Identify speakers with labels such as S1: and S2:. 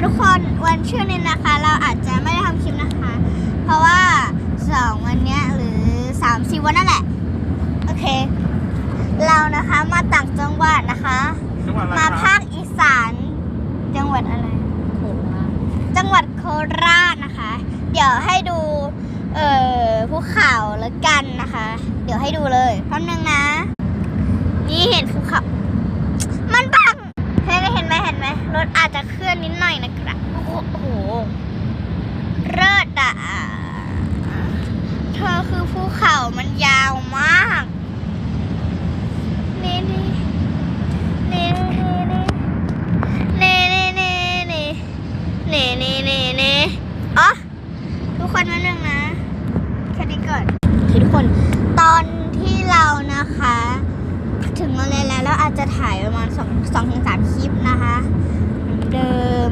S1: ทุกคนวันชื่อนี้นะคะเราอาจจะไม่ได้ทำคลิปนะคะเพราะว่า2วันนี้หรือ3-4 วันนั่นแหละโอเคเรานะคะมาต่างจังหวัดนะคะมาภาคอีสานจังหวัดอะไรจังหวัดโคราชนะคะเดี๋ยวให้ดูภูเขาแล้วกันนะคะเดี๋ยวให้ดูเลยแป๊บนึงนะนี่เห็นภูเขามันบังเห็นไหมรถอาจจะเคลื่อนนิดหน่อยนะครับโอ้โหเลิศอ่ะเธอคือภูเขามันยาวมากนี่อ๋อทุกคนมาหนึ่งนะแค่นี้ก่อนทุกคนตอนที่เรานะคะถึงโรงเรียนแล้วเราอาจจะถ่ายประมาณ2-3 คลิปนะคะเหมือนเดิม